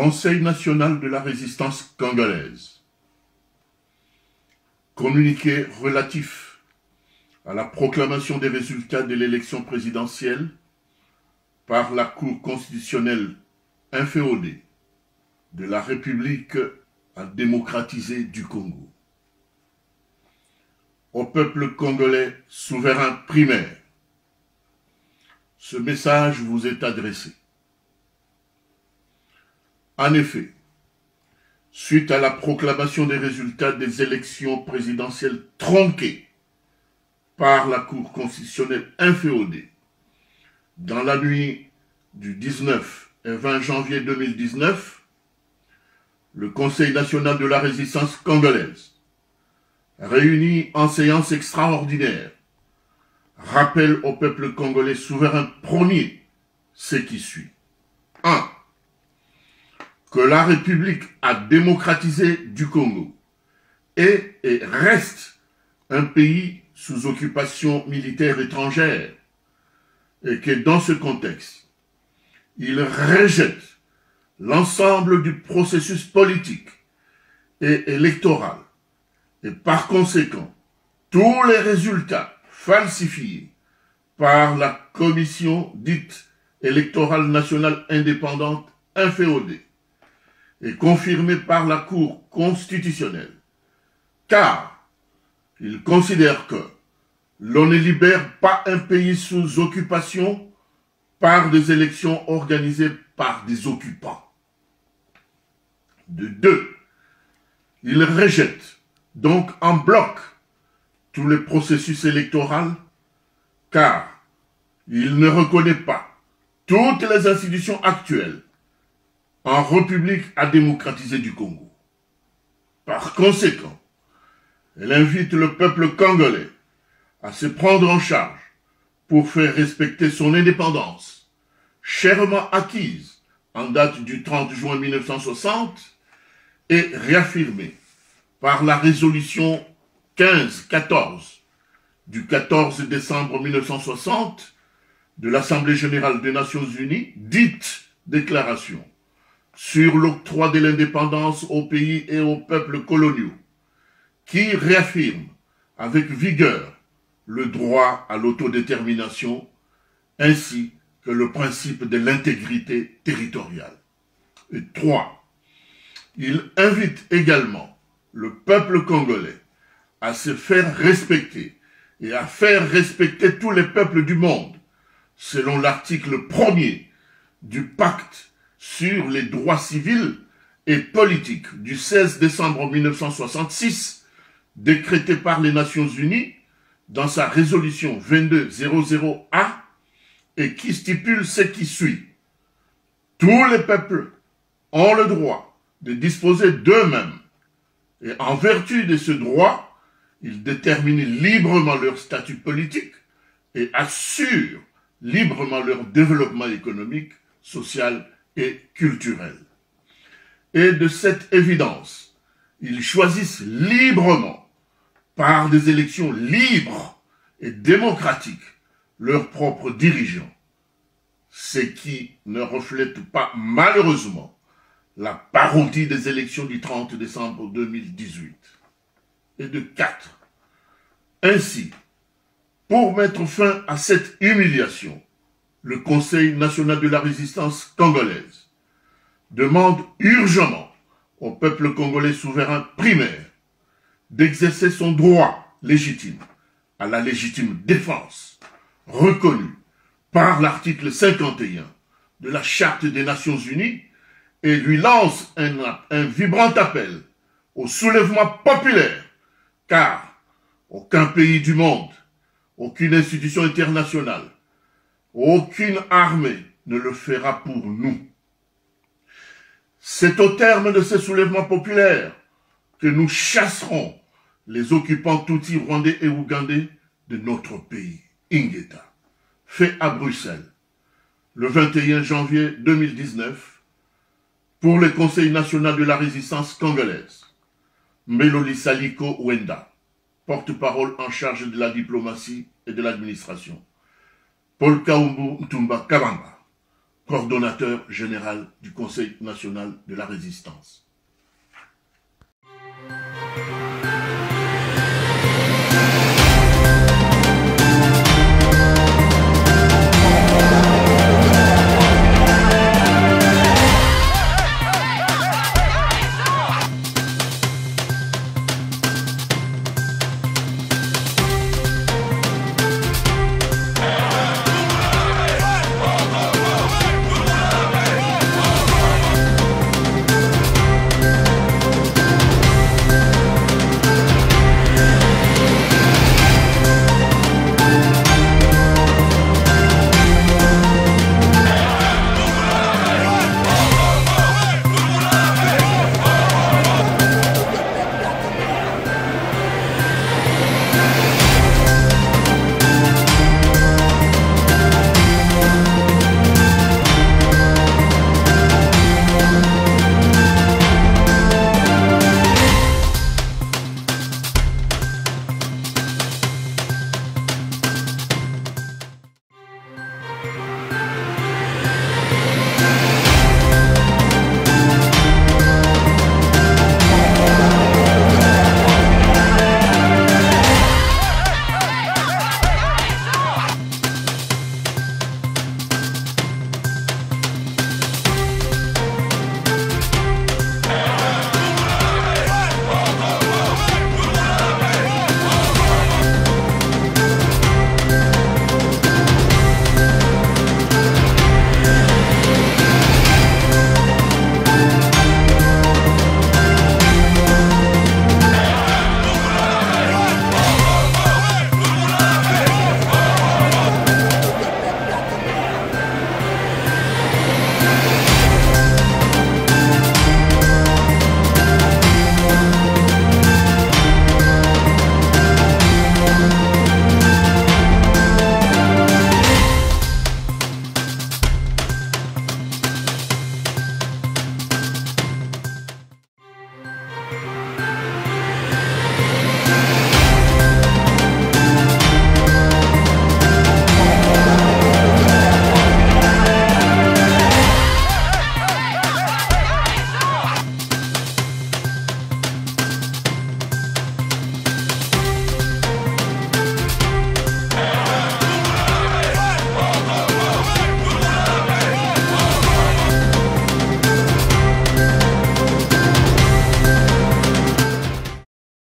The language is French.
Conseil national de la résistance congolaise. Communiqué relatif à la proclamation des résultats de l'élection présidentielle par la Cour constitutionnelle inféodée de la République démocratisée du Congo. Au peuple congolais souverain primaire, ce message vous est adressé. En effet, suite à la proclamation des résultats des élections présidentielles tronquées par la Cour constitutionnelle inféodée dans la nuit du 19 et 20 janvier 2019, le Conseil national de la résistance congolaise, réuni en séance extraordinaire, rappelle au peuple congolais souverain premier ce qui suit. 1. Que la République démocratisée du Congo est et reste un pays sous occupation militaire étrangère et que dans ce contexte, il rejette l'ensemble du processus politique et électoral et par conséquent tous les résultats falsifiés par la commission dite électorale nationale indépendante inféodée et confirmée par la Cour constitutionnelle, car il considère que l'on ne libère pas un pays sous occupation par des élections organisées par des occupants. De 2, il rejette donc en bloc tous les processus électoraux, car il ne reconnaît pas toutes les institutions actuelles en République démocratisée du Congo. Par conséquent, elle invite le peuple congolais à se prendre en charge pour faire respecter son indépendance, chèrement acquise en date du 30 juin 1960 et réaffirmée par la résolution 1514 du 14 décembre 1960 de l'Assemblée générale des Nations unies, dite déclaration sur l'octroi de l'indépendance aux pays et aux peuples coloniaux, qui réaffirme avec vigueur le droit à l'autodétermination ainsi que le principe de l'intégrité territoriale. Et 3. Il invite également le peuple congolais à se faire respecter et à faire respecter tous les peuples du monde selon l'article 1er du pacte sur les droits civils et politiques du 16 décembre 1966, décrété par les Nations unies dans sa résolution 2200A et qui stipule ce qui suit. Tous les peuples ont le droit de disposer d'eux-mêmes et en vertu de ce droit, ils déterminent librement leur statut politique et assurent librement leur développement économique, social et culturel. Et de cette évidence, ils choisissent librement, par des élections libres et démocratiques, leurs propres dirigeants, ce qui ne reflète pas malheureusement la parodie des élections du 30 décembre 2018. Et de 4. Ainsi, pour mettre fin à cette humiliation, le Conseil national de la résistance congolaise demande urgemment au peuple congolais souverain primaire d'exercer son droit légitime à la légitime défense reconnu par l'article 51 de la Charte des Nations unies et lui lance un vibrant appel au soulèvement populaire, car aucun pays du monde, aucune institution internationale, aucune armée ne le fera pour nous. C'est au terme de ce soulèvement populaire que nous chasserons les occupants Tutsi, Rwandais et Ougandais de notre pays, Ingeta, fait à Bruxelles, le 21 janvier 2019, pour le Conseil national de la résistance congolaise. Meloli Saliko Wenda, porte-parole en charge de la diplomatie et de l'administration. Paul Kaumbu Ntumba Kabamba, coordonnateur général du Conseil national de la résistance.